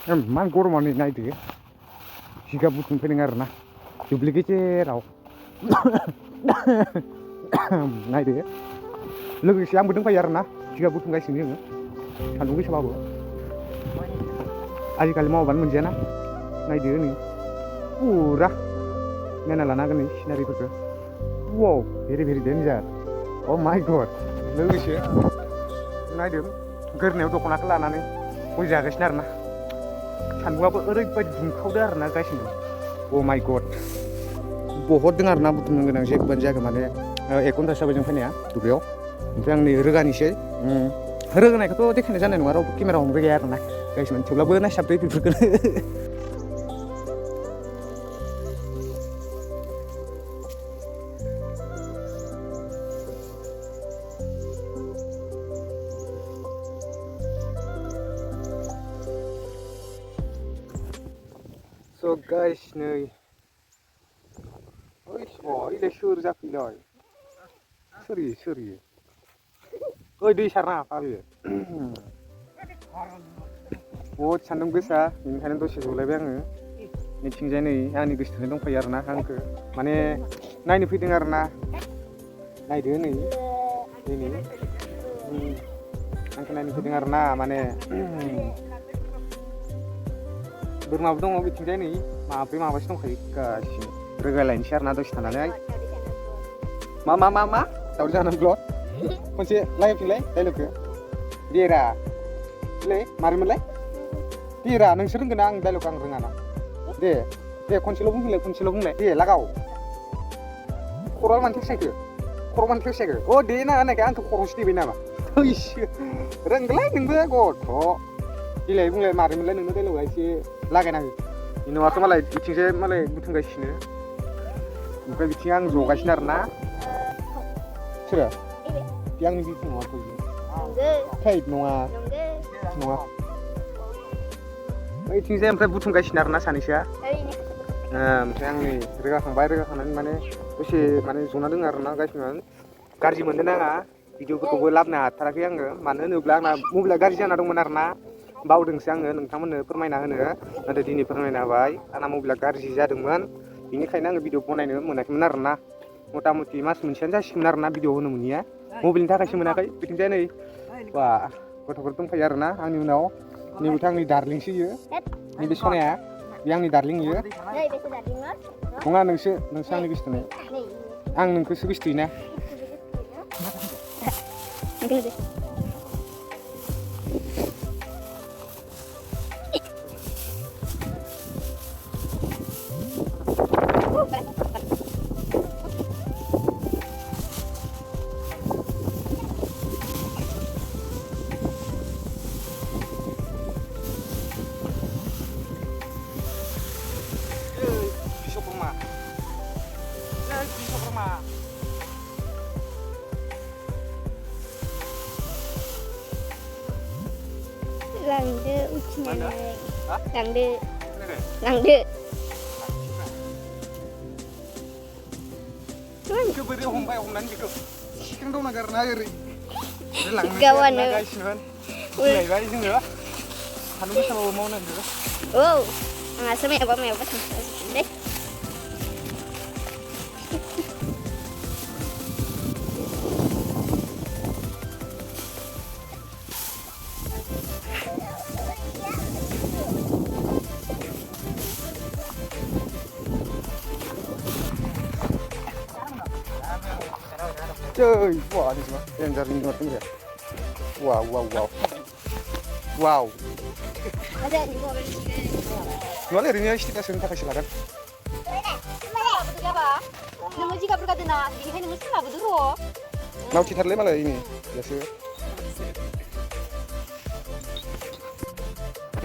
मान गरमानो नायदो जिगाब बुथुमफैदों आरोना दुब्लि गेजेराव नायदो लोगोसे आंबो दंफायो आरोना जिगाब बुथुमगासिनो जोङो सान्दुं गोसाबाबो आजिखालि मावाबानो मोनजायाना नायदो नै पुरा नायना लानो हागोन नै सिनारिफोरखौ वाव भेरि भेरि डेन्जार अ माय गड लोगोसे नायदो गोरनायाव दख'नाखौ लानानै गय जागासिनो आरोना सान्दुंआबो ओरैबायदि दुंखावदो आरोना गासिनो अ माय गड बहुत दङ आरोना बुथुमनो गोनां जेबोआनो जायाखै माने 1 घन्टासो जाबाय जों फैनाया दुब्लियाव ओमफ्राय आं नै रोगानोसै रोगानायखौथ' देखायनाय जानाय नङा रावबो केमेरा हमग्रा गैया आरोना गासिनो थेवब्लाबो नायसाबदो बेफोरखौनो So guys, नै ओइ इलाय सोर जाफैलाय सोर इयो ओइ दै सारना फाबियो बहुद सान्दुं गोसा बेनिखायनो दसे जलायबाय आङो मिथिंजाय नै आंनि गोसोथोनाय दंफायो आरोना आंखौ माने नायनो फैदों आरोना नायदो नै आंखौ नायनो फैदों आरोना माने बोरमाबो दङ बिथिंजाय नै माबासो दंखायो गासिनो रोगालायनोसै आरोना दसे थानानै मा दावदै जानानै ब्लड खनसे लायफिनलाय डायलगखौ देरा लै मारैमोनलाय देरा नोंसोर रोंगोन ना आं डायलग आं रोङाना दे खनसेल' बुंलाय दे लागाव खर'आव मानो टेक्सायखो अ दे ना होननायखाय आंथ' खर'सो देबाय नामा थैसो रोंगोलाय नोंबो गथ' देलाय बुंलाय मारैमोनलाय नोंनो डायलगआ एसे लागायना हो नङाथ' मालाय बिथिंजाय मालाय बुथुमगासिनो ओमफ्राय बिथिं आं जगासिनो आरोना सोरो बे आंनि बिथि नङाथ' थैद नङा बिथिंजाय ओमफ्राय बुथुमगासिनो आरोना सानैसोआ ओमफ्राय आं नै रोगाखांनानै माने दसे माने जना दङ आरोना गासिनो गाज्रि मोननो नाङा भिडिअफोरखौबो लाबोनो हाथाराखै आङो मानो होनोब्ला आंना मबाइला गाज्रि जाना दंमोन आरोना बावदोंसो आङो नोंथांमोननो फोरमायना होनो नाथाय दिनै फोरमायना होबाय आंना मबाइला गाज्रि जादोंमोन बेनिखायनो आङो भिडिअ बनायनो मोनाखैमोन आरोना मथा मथि मास मोनसेयानो जासिगोन आरोना भिडिअ होनो मोनिया मबाइलनि थाखायसो मोनाखै बिथिंजाय नै बा गथ'फोर दंफायो आरोना आंनि उनाव नैबेथ' आंनि दार्लिंसो इयो नैबे सनाया बे आंनि दार्लिं इयो नङा नोंसो आंनि गोसोथोनाय आं नोंखौसो गोसोथोयोना Langde ucinya langde keberi homnan gitu kan dong karena iri gawan guys kan mulai guys ini lah kan bisa mau nanti oh nggak sama apa deh Cuy, wah ini semua yang dari luar ini ya. Wow. ada di bawah Gimana hari ini kita sering pakai silakan. nemu jika berkata nak ini nemu sih nggak dulu Mau kita lihat malah ini biasa.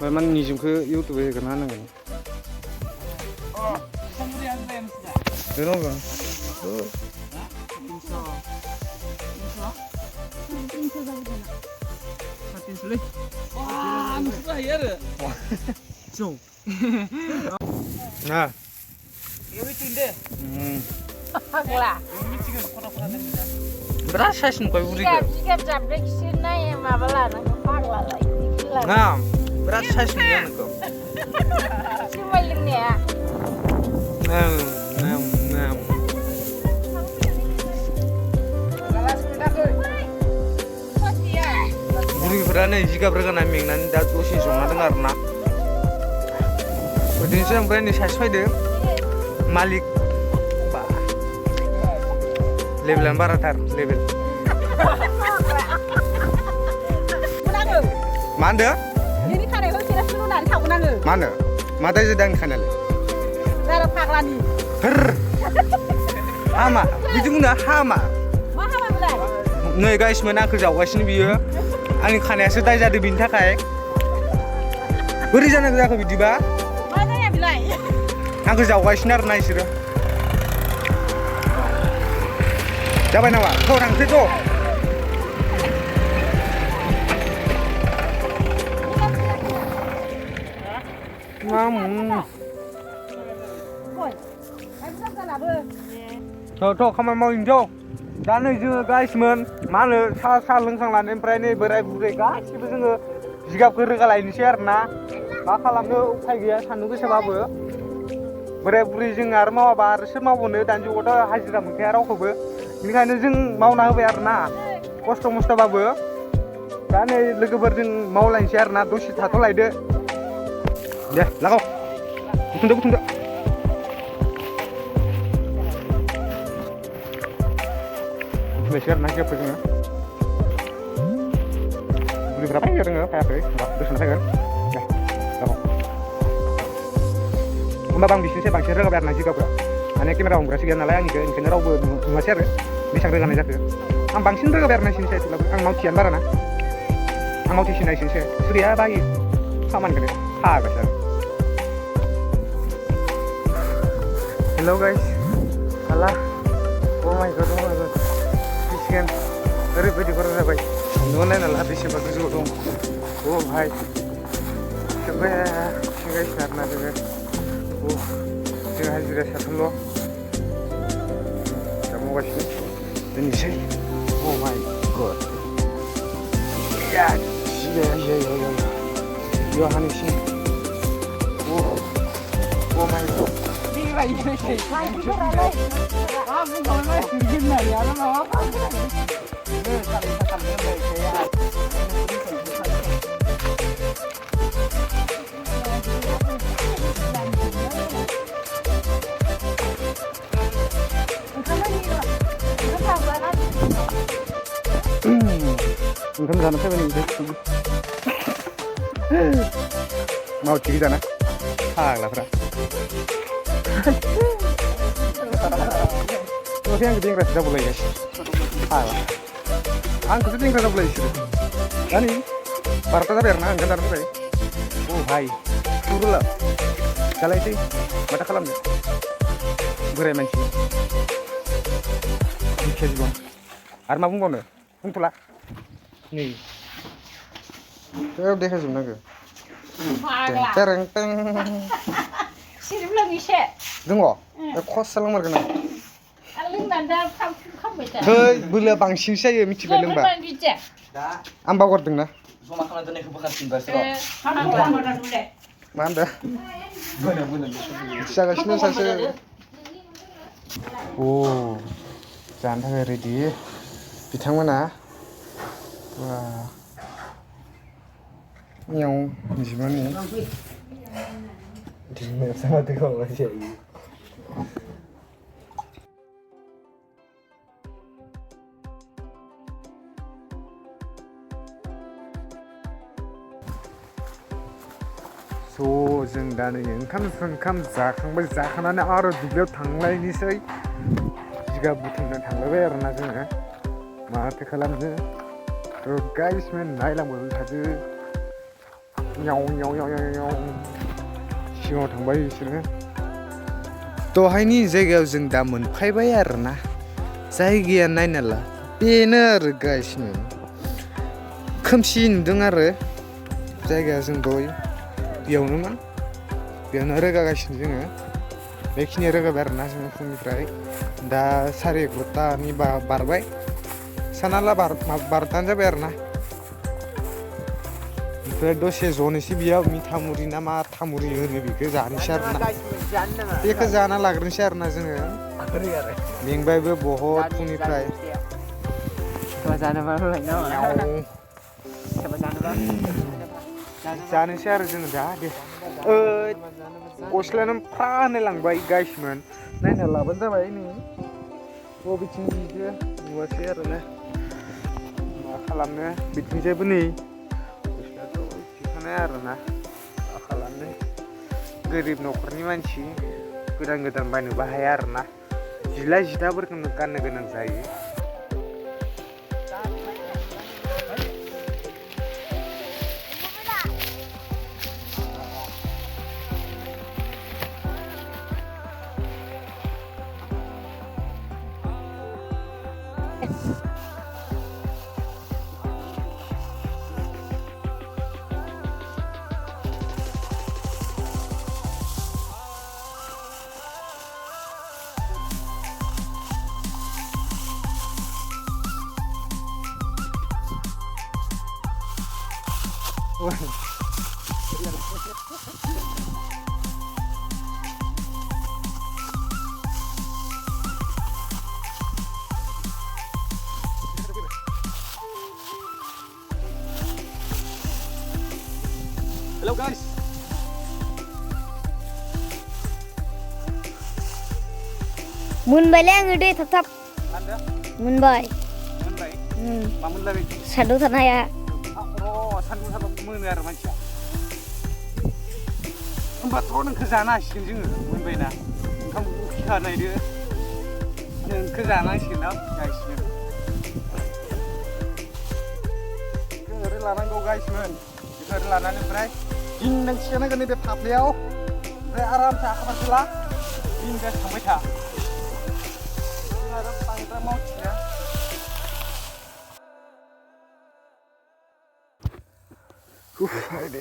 Memang nyium ke YouTube ya karena nggak. Kemudian lensnya. Benar bang. Wah, mustah ya deh. Jom. Nah. Ini tinde. lah Ini juga foto-foto tinde. Berasa sih kau berikan. jika jabrik sini ya malah nak pagla lagi Nah, berasa sih ya kau. Simalingnya. Ngam. Buruफोरानो जिगाब रोगाना मेंनानै दा दसे जना दं आरोना ओदिनोसो ओमफ्राय नै सासे फैदों मालिक बा लेभेलानो बाराथार लेभेल मा होनदों? Ini kan aku kira suruh nanti aku nanggu. Mana? Mata aja dan kanal. Darah paglani. Hama, itu guna hama. Mahal belai. नै guys मोन आंखौ जावगासिनो बियो आंनि खानायासो दाय जादों बिनि थाखाय बोरै जानांगौ जाखो बिदिबा Mana ya belai? आंखौ जावगासिनो आरोना बिसोरो जाबाय नामा थ' थांसै थ' थ' खामानि मावहैनोसै दा नै जोङो गाइसमोन मा होनो साहा लोंखांनानै ओमफ्राय नै बोराय बुरै गासिबो जोङो जिगाबखौ रोगालायनोसै आरोना मा खालामनो उफाय गैया सान्दुं गोसाबाबो बोराय बुरै जों आरो मावाबा आरो सोर मावबावनो दानि जुगावथ' हाजिरा मोनखाया रावखौबो बेनिखायनो जों मावना होबाय आरोना खस्थ' मस्थ'बाबो दा नै लोगोफोरजों मावलायनोसै आरोना दसे थाथ'लायदो दे लागाव बुथुमदो Mesyar nasi apa sih? Beli berapa ya dengan kayak terus selesai kan? Ya, kamu. Mbak bang bisnisnya bang share kabar nasi kabar. Aneh kamera bang berasal dari nalai angin kan, karena rau share bisa dengan aja tuh. Ang bang sini kabar nasi saya itu, ang mau cian barana. Ang mau cian nasi saya. Surya bayi, saman kan? Ha, besar. Hello guys, halah. Oh my god. Kan ओरैबायदि बारा जाबाय सान्दुंआ नायनाला बेसेबा गोजौआव दं अ भाइ सोरबाया सिंगासिनो आरोना जोङो जों हाजिरा साथामल' दा मावगासिनो दोननोसै अ माइ गड या बेयाव हानोसै अ माइ गड ओंखाम जानो फैबाय नोंसोर मावथिगि जाना फाग्लाफ्रा ओमफ्राय आंखौ देंग्रासो जाबावलायो फाग्ला आंखौसो देंग्रा जाबावलायो बिसोरो दा नै 12ता जाबाय आरोना ओंखाम जानो फैबाय अ भाइ सुरुला जालायसै माथो खालामनो बोराय मानसि दुखिया जिबन आरो मा बुंबावनो बुंथ'ला नै देखायजोबनांगौ तेरें तें Sirip lagi sih. दङ खस्सा लोंमारगोन आं Loंनानै दा खामबाय दा. है बोलोआ बांसिनसो जायो मिथिबाय लोंबा आं बावगारदोंना जमा खालामना दोननायखौ बोखारफिनबासो मा होनदों जागासिनो सासे अ जानो थाखाय रेडि बिथांमोना वा याव जिमानि दिनै sama tukang aja ini जों दा नै ओंखाम जाखांनानै आरो दुब्लियाव थांलायनोसै जिगाब बुथुमनो थांलायबाय आरोना जोङो माथो खालामनो थ' गाइसमोन नायलांबाय थादो याव सिगाङाव थांबाय बिसोरो दहायनि जायगायाव जों दा मोनफैबाय आरोना जायगाया नायनाला बेनो आरो गाइसमोन खोमसि नुदों आरो जायगाया जों दहाय बेयावनो रोगागासिनो जोङो बेखिनि रोगाबाय आरोना जोङो फुंनिफ्राय दा 11:30 बारबाय सानाला 12तानो जाबाय आरोना ओमफ्राय दसे जनोसै बेयाव मिथामुरि ना मा थामुरि होनो बेखौ जानोसै आरोना बेखौ जाना लाग्रोनोसै आरोना जोङो मेंबायबो बहुद फुंनिफ्राय जानोसै आरो जोङो दा दे गस्लायानो फ्रा होनलायलांबाय गाइसमोन नायना लाबानो जाबाय नै बबेथिं बिदि नुवासै आरोना मा खालामनो बिथिंजायबो नै गस्लायाथ' थिखानाय आरोना मा खालामनो गोरिब न'खरनि मानसि गोदान गोदान बायनोबो हाया आरोना जिला जिथाफोरखौनो गाननो गोनां जायो Hello guys. मोनबायलै आङो दै थाब थाब Anda? मोनबाय Moonlight. Moonlight. सान्दुं थानो हाया सान्दुं थाबा मोनो आरो मानसिया होमबाथ' नोंखौ जानो हासिगोन जोङो मोनबायना ओंखाम उखैखा नायदो नोंखौ जानांसिगोन ना गाइसमोन ओरै लानांगौ गाइसमोन ओरै लानानै ओमफ्राय गिंनांसिगोन नैबे फाफ्लियाव ओमफ्राय आरामसे आखा फारसे ला गिंगा थांबाय था आरो बांद्राय मावथिया दे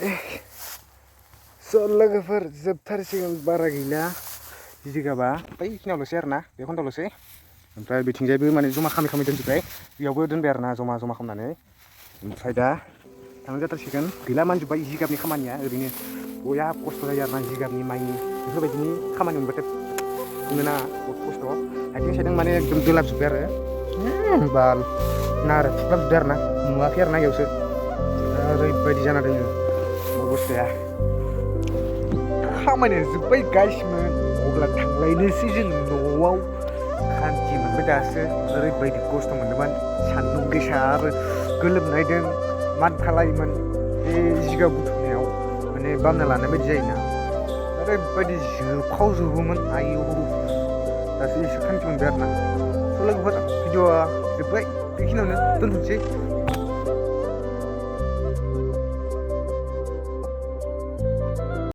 स' लोगोफोर जोबथारसिगोन बारा गैला जिगाबा बैखिनियावल'सै आरोना बे खन्दावल'सै ओमफ्राय बिथिंजायबो माने जमा खामै दोनजोब्बाय बेयावबो दोनबाय आरोना जमा खालामनानै ओमफ्राय दा थांनाय जाथारसिगोन गैला मानजोब्बाय जिगाबनि खामानिया ओरैनो बया खस्थ' जायो आरोना जिगाबनि माइनि बेफोरबायदिनि खामानि मोनबाथाय बुङोना बहुद खस्थ' आथिं साइदों माने एकदम दोलाबजोब्बाय आरो बाल नार थुख्लाबजोब्बाय आरोना नुवाखै आरोना बेयावसो ओरैबायदि जाना दङ अबस्थाया खामानिया जोब्बाय गाइसमोन अब्ला थांलायनोसै जों न'आव खान्थि मोनबाय दासो ओरैबायदि खस्थ' मोनदोंमोन सान्दुं गोसा आरो गोलोमनायदों मान खालायोमोन बे जिगाब बुथुमनायाव माने बामना लानाय बायदि जायोना ओरैबायदि जोबखावजोबोमोन आयौ दासो एसे खान्थि मोनबाय आरोना स' लोगोफोर भिडिअ'आ जोब्बाय बेखिनियावनो दोनथ'नोसै